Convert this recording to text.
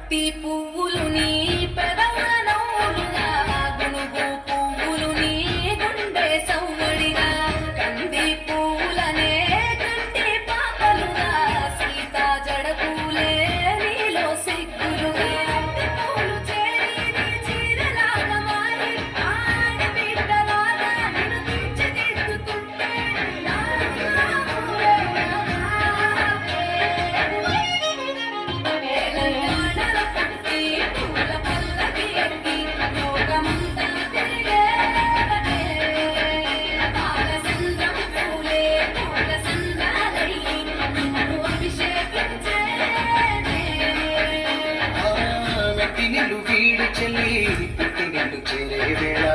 బంతి పువ్వులు నీ పెదవుల నవ్వులుగా, గునుగు పువ్వులు నీ గుండె సౌవడిగా, కంది పువ్వులనే కంటి పాపలుగా, సీతా జడ పూలే నీలో సిగ్గులుగా, పూలు చేరి నీ చీరలాగా మారి, ఆడబిడ్డలాగా నిన్ను తీర్చిదిద్దుతుంటే తెలంగాణల పుట్టి పూల పల్లకి ఎక్కి లోకమంతా తిరిగేవనే, పాలసంద్రం పూలే పూల సంద్రాలయ్యి నిన్ను అభిషేకించేనే. మెట్టి నిన్ను వీడు చెల్లి పుట్టి నిన్ను చేరే వేళ